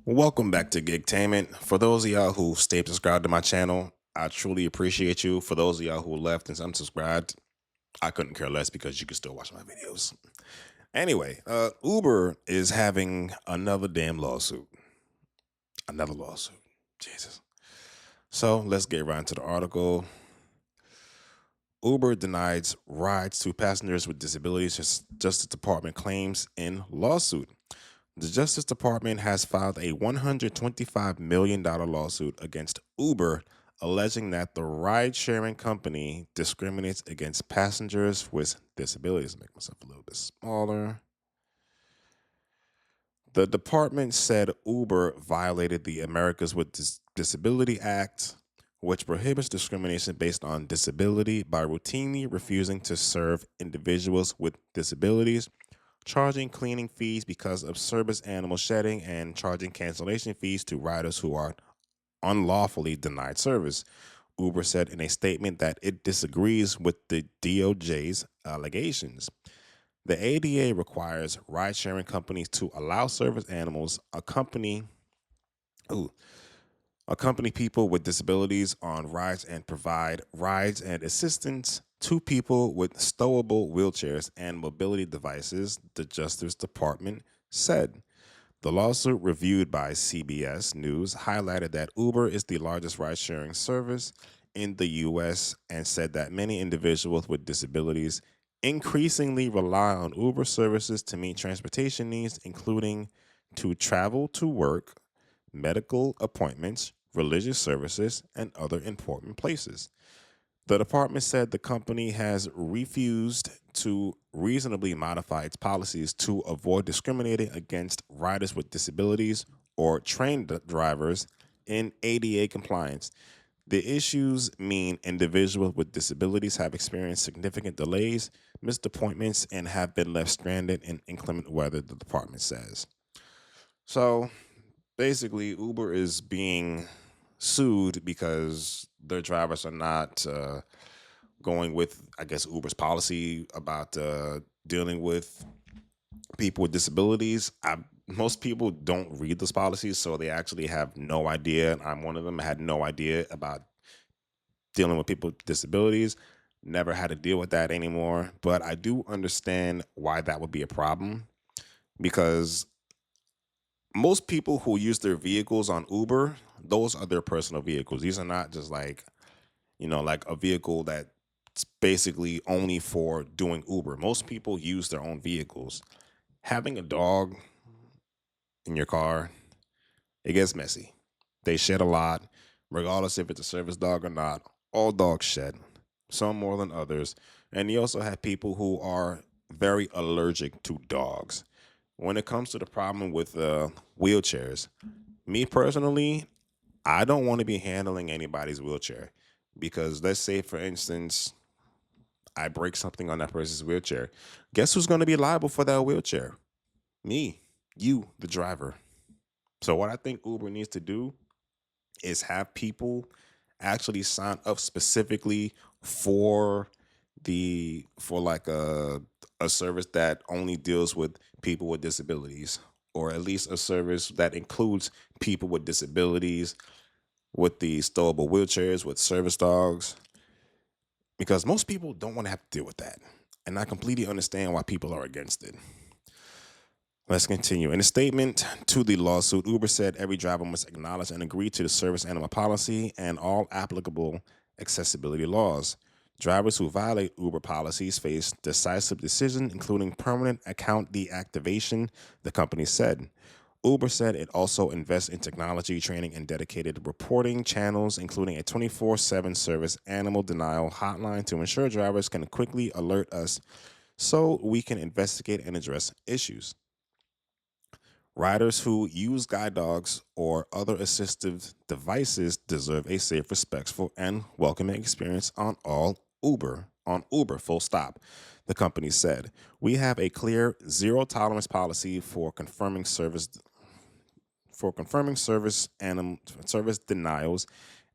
Welcome back to Gigtainment. For those of y'all who stayed subscribed to my channel, I truly appreciate you. For those of y'all who left and unsubscribed, I couldn't care less because you can still watch my videos. Anyway, Uber is having another damn lawsuit. Another lawsuit. Jesus. So let's get right into the article. Uber denies rides to passengers with disabilities, Justice Department claims in lawsuit. The Justice Department has filed a $125 million lawsuit against Uber, alleging that the ride-sharing company discriminates against passengers with disabilities. Make myself a little bit smaller. The department said Uber violated the Americans with Disability Act, which prohibits discrimination based on disability by routinely refusing to serve individuals with disabilities, charging cleaning fees because of service animal shedding, and charging cancellation fees to riders who are unlawfully denied service. Uber said in a statement that it disagrees with the DOJ's allegations. The ADA requires ride-sharing companies to allow service animals accompany people with disabilities on rides and provide rides and assistance to people with stowable wheelchairs and mobility devices, the Justice Department said. The lawsuit, reviewed by CBS News, highlighted that Uber is the largest ride-sharing service in the U.S. and said that many individuals with disabilities increasingly rely on Uber services to meet transportation needs, including to travel to work, medical appointments, religious services, and other important places. The department said the company has refused to reasonably modify its policies to avoid discriminating against riders with disabilities or trained drivers in ADA compliance. The issues mean individuals with disabilities have experienced significant delays, missed appointments, and have been left stranded in inclement weather, the department says. So basically, Uber is being sued because their drivers are not going with, I guess, Uber's policy about dealing with people with disabilities. Most people don't read those policies, so they actually have no idea. I'm one of them. I had no idea about dealing with people with disabilities. Never had to deal with that anymore. But I do understand why that would be a problem, because most people who use their vehicles on Uber, those are their personal vehicles. These are not just like, like a vehicle that's basically only for doing Uber. Most people use their own vehicles. Having a dog in your car, it gets messy. They shed a lot, regardless if it's a service dog or not. All dogs shed, some more than others. And you also have people who are very allergic to dogs. When it comes to the problem with wheelchairs, me personally, I don't want to be handling anybody's wheelchair, because let's say, for instance, I break something on that person's wheelchair. Guess who's going to be liable for that wheelchair? Me, you, the driver. So what I think Uber needs to do is have people actually sign up specifically for like a service that only deals with people with disabilities, or at least a service that includes people with disabilities, with the stowable wheelchairs, with service dogs, because most people don't want to have to deal with that. And I completely understand why people are against it. Let's continue. In a statement to the lawsuit, Uber said every driver must acknowledge and agree to the service animal policy and all applicable accessibility laws. Drivers who violate Uber policies face decisive decision, including permanent account deactivation, the company said. Uber said it also invests in technology, training, and dedicated reporting channels, including a 24/7 service animal denial hotline to ensure drivers can quickly alert us so we can investigate and address issues. Riders who use guide dogs or other assistive devices deserve a safe, respectful, and welcoming experience on Uber, full stop, the company said. We have a clear zero tolerance policy for confirming service and service denials,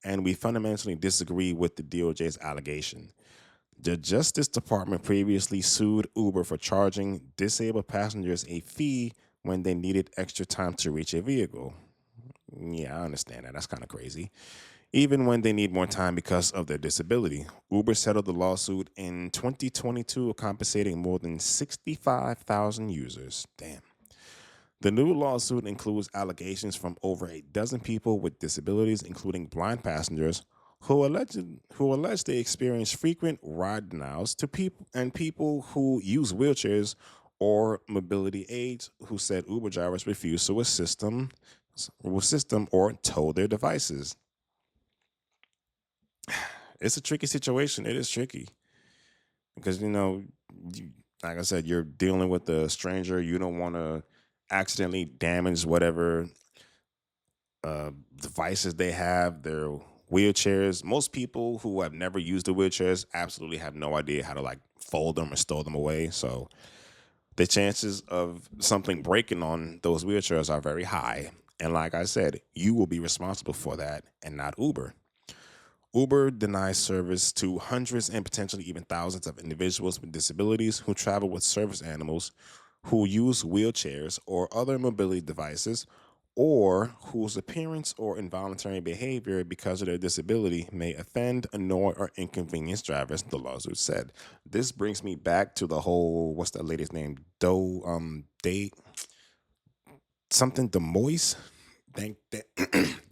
and we fundamentally disagree with the DOJ's allegation. The Justice Department previously sued Uber for charging disabled passengers a fee when they needed extra time to reach a vehicle. Yeah, I understand that. That's kind of crazy. Even when they need more time because of their disability. Uber settled the lawsuit in 2022, compensating more than 65,000 users. Damn. The new lawsuit includes allegations from over a dozen people with disabilities, including blind passengers, who allege they experience frequent ride denials to people who use wheelchairs or mobility aids, who said Uber drivers refuse to assist them or tow their devices. It's a tricky situation. It is tricky because you, like I said, you're dealing with a stranger. You don't want to accidentally damage whatever devices they have, their wheelchairs. Most people who have never used the wheelchairs absolutely have no idea how to like fold them or stow them away. So the chances of something breaking on those wheelchairs are very high. And like I said, you will be responsible for that and not Uber. Uber denies service to hundreds and potentially even thousands of individuals with disabilities who travel with service animals, who use wheelchairs or other mobility devices, or whose appearance or involuntary behavior because of their disability may offend, annoy, or inconvenience drivers, the lawsuit said. This brings me back to the whole, what's that lady's name? Day something Demoise? Dank,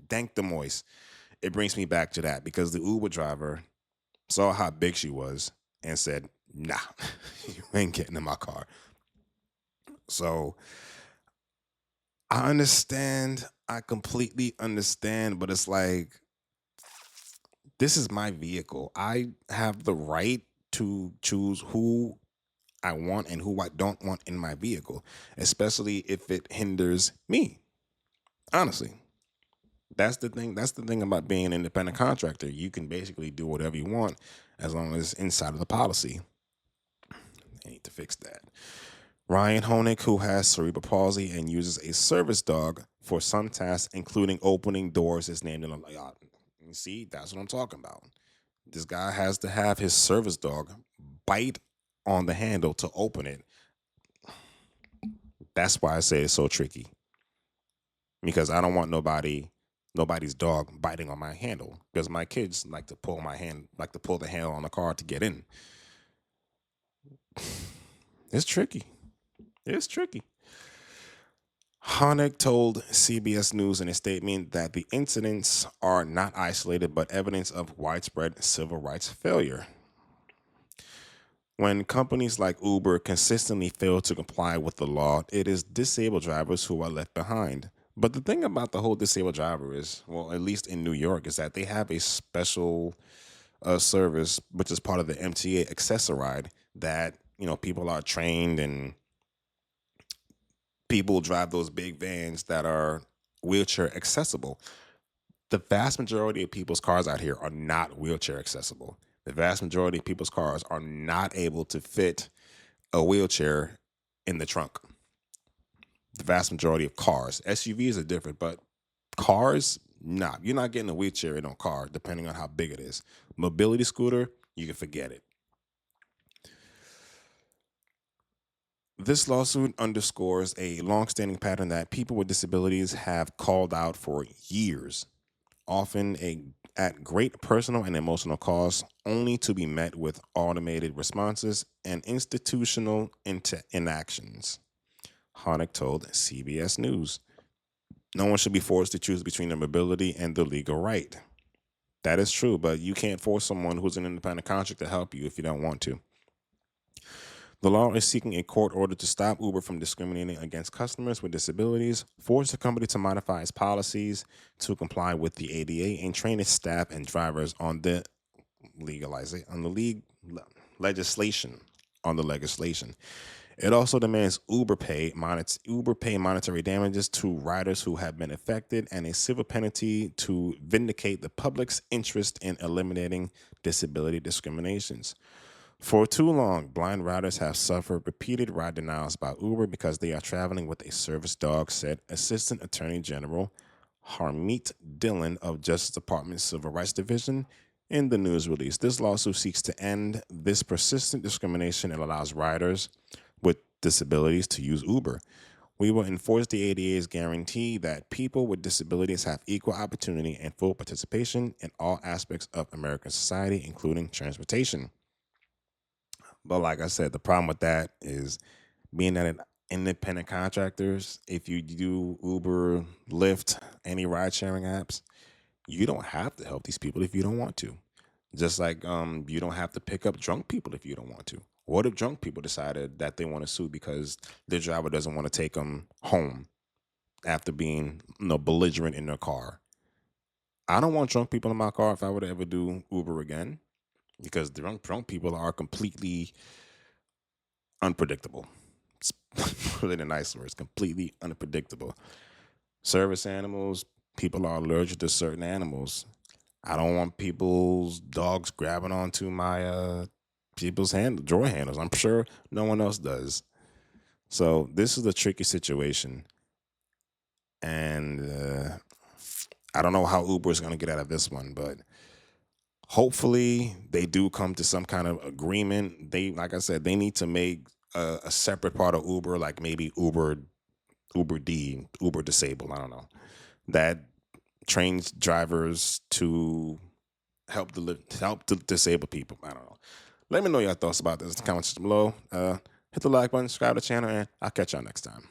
Dank Demoise. It brings me back to that because the Uber driver saw how big she was and said, nah, you ain't getting in my car. So I understand. I completely understand, but it's like, this is my vehicle. I have the right to choose who I want and who I don't want in my vehicle, especially if it hinders me. Honestly, that's the thing. That's the thing about being an independent contractor. You can basically do whatever you want as long as it's inside of the policy. I need to fix that. Ryan Honig, who has cerebral palsy and uses a service dog for some tasks, including opening doors, is named in a. See, that's what I'm talking about. This guy has to have his service dog bite on the handle to open it. That's why I say it's so tricky, because I don't want nobody's dog biting on my handle, because my kids like to pull the handle on the car to get in. It's tricky. It's tricky. Honig told CBS News in a statement that the incidents are not isolated but evidence of widespread civil rights failure. When companies like Uber consistently fail to comply with the law, it is disabled drivers who are left behind. But the thing about the whole disabled driver is, well, at least in New York, is that they have a special service, which is part of the MTA Accessoride, that people are trained, and people drive those big vans that are wheelchair accessible. The vast majority of people's cars out here are not wheelchair accessible. The vast majority of people's cars are not able to fit a wheelchair in the trunk. The vast majority of cars, SUVs are different, but cars, nah, you're not getting a wheelchair in a car, depending on how big it is. Mobility scooter, you can forget it. This lawsuit underscores a longstanding pattern that people with disabilities have called out for years, often at great personal and emotional cost, only to be met with automated responses and institutional inactions. Honig told CBS News. No one should be forced to choose between their mobility and their legal right. That is true, but you can't force someone who's an independent contractor to help you if you don't want to. The law is seeking a court order to stop Uber from discriminating against customers with disabilities, force the company to modify its policies to comply with the ADA, and train its staff and drivers on the legislation. On the legislation. It also demands Uber pay monetary damages to riders who have been affected, and a civil penalty to vindicate the public's interest in eliminating disability discriminations. For too long, blind riders have suffered repeated ride denials by Uber because they are traveling with a service dog, said Assistant Attorney General Harmeet Dillon of Justice Department's Civil Rights Division in the news release. This lawsuit seeks to end this persistent discrimination and allows riders with disabilities to use Uber. We will enforce the ADA's guarantee that people with disabilities have equal opportunity and full participation in all aspects of American society, including transportation. But like I said, the problem with that is being that an independent contractors, if you do Uber, Lyft, any ride sharing apps, you don't have to help these people if you don't want to. Just like you don't have to pick up drunk people if you don't want to. What if drunk people decided that they want to sue because their driver doesn't want to take them home after being belligerent in their car? I don't want drunk people in my car if I were to ever do Uber again, because drunk people are completely unpredictable. It's put it in nice words, completely unpredictable. Service animals, people are allergic to certain animals. I don't want people's dogs grabbing onto my people's drawer handles. I'm sure no one else does. So this is a tricky situation, and I don't know how Uber is going to get out of this one, but hopefully they do come to some kind of agreement. They, like I said, they need to make a separate part of Uber, like maybe Uber D, Uber disabled. I don't know, that trains drivers to help the disabled people. I don't know. Let me know your thoughts about this in the comments below. Hit the like button, subscribe to the channel, and I'll catch y'all next time.